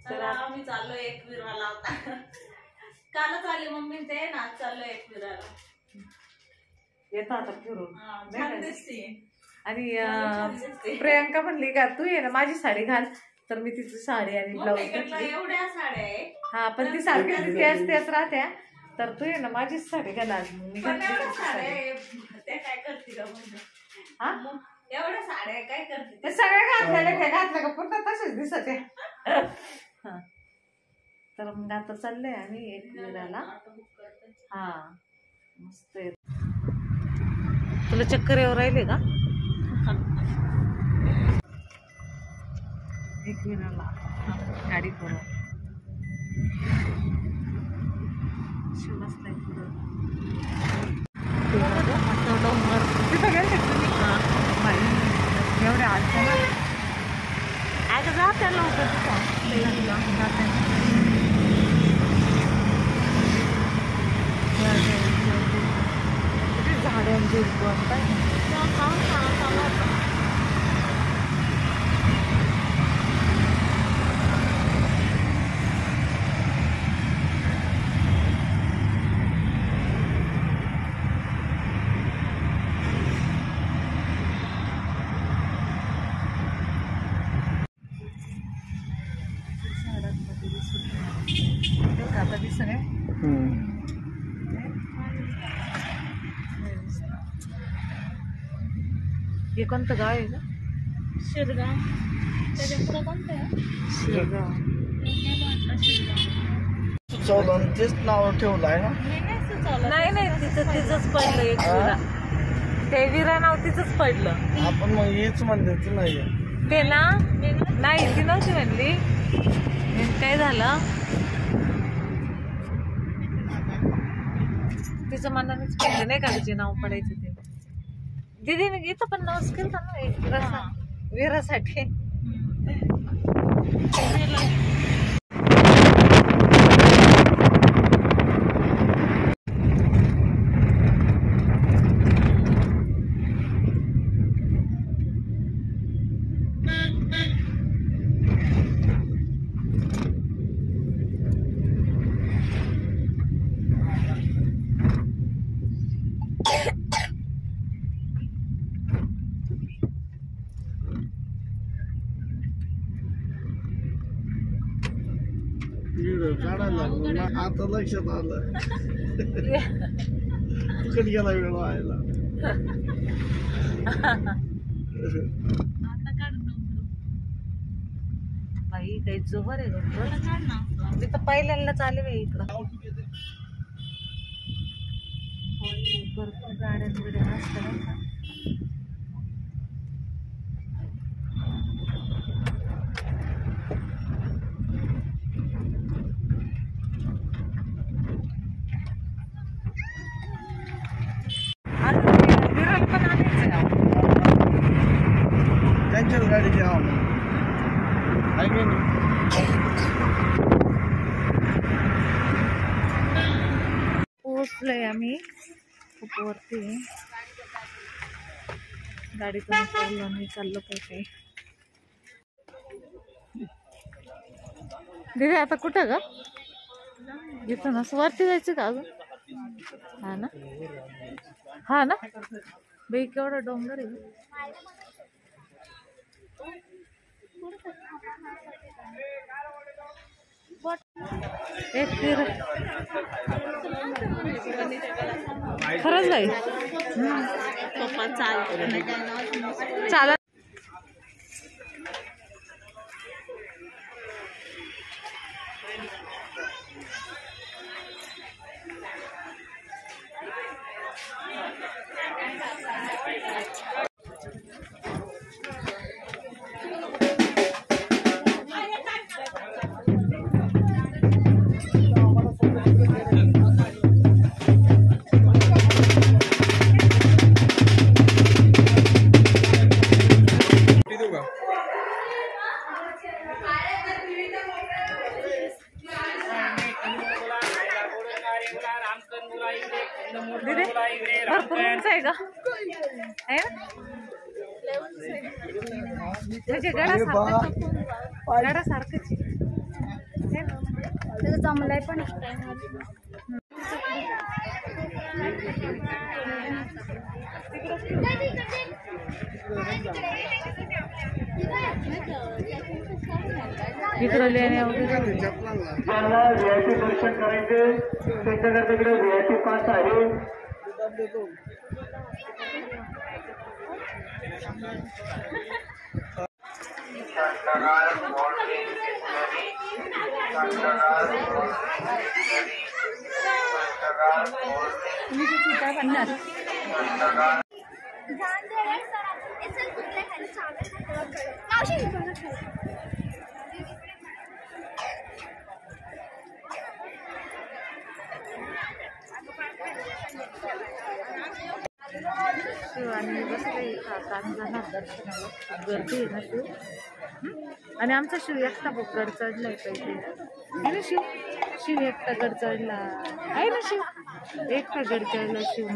तर आम्ही चाललो एकविराला होता. कालच आली मम्मी ते ना, चाललो एकविराला. येतो आता फिरून. छान दिसते. आणि प्रियांका म्हणली का तू ये ना माझी साडी घाल, तर मी तिची साडी आणि ब्लाऊज घेतली. एवढ्या साड्या आहे. हा पण ती सारखी त्याच राहत्या, तर तू ये ना माझीच साडी घाल. मी त्या काय करते का म्हणजे? हा एवढ्या साड्या काय करते? ते सगळ्या घातल्या का पुन्हा तसेच दिसत आहे. तर मग आता चाललंय आम्ही एकविराला. हा मस्त आहे. तुला चक्कर येऊ राहिले का? एकविराला गाडी करून शिवसलाय पुढं तिथं गेले तुम्ही? एवढ्या अडचण आता जात्या लवकर झाडांची आता दिसत आहे. हे कोणतं गाव आहे का? शिरगाव. त्याच्या पुढे कोणतं आहे? शिरगाव. सुचवलं तेच नाव ठेवलं आहे ना? नाही तिचंच पडलं. एक विरा, ते विरा नाव तिचंच पडलं. आपण मग हेच म्हणते नाही ते ना, नाही ती नव्हती म्हणली. काय झालं तिचं मनानेच केलं नाही का तिचे नाव पडायचं ते. दीदीने इथं पण नावच केलं ना विरासाठी. काढायला लागलो ना, आता लक्षात आलं. कुठे गेला वेळ व्हायला. बाई काही जोबर आहे मी तर पहिल्यांदाच आले बाई इकडं. भरपूर गाड्या वगैरे असतात. त्यांच्याच गाडी घ्यावं पोहोचलोय आम्ही खूप वरती. गाडीतून उतरलो आणि चाललो पाहिजे. दीदी आता कुठं ग? इथून असं वरती जायचं का अजून? हा ना बाई केवढा डोंगर आहे. खरंच बाई पप्पा चालत. भरपूर उंच आहे का? म्हणजे गडासारखंच. आम्हाला पण इकडं लेणे वगैरे VIP दर्शन करायचे त्यांच्याकडे तिकडे VIP पास आहे. शिव आणि बसले जाणार दर्शनाला गर्दी आहे ना शिव आणि आमचा शिव एकटा गड चढलाय पाहिजे आहे ना शिव एकटा गड चढला आहे ना शिव एकटा गड चढला शिव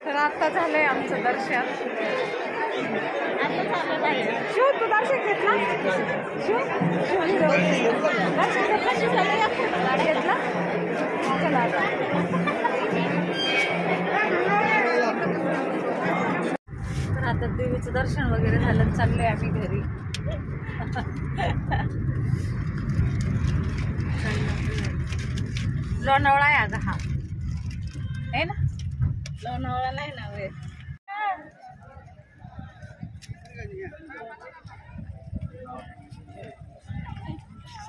तर आता झालंय आमचं दर्शन शिव तू दर्शन घेतला घेतला चला आता देवीचं दर्शन वगैरे झालं चाललंय आम्ही घरी लोणावळा आहे अगं हा आहे ना लोणावळा नाही ना वेळ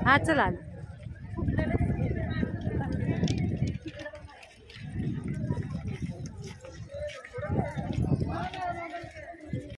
हा चला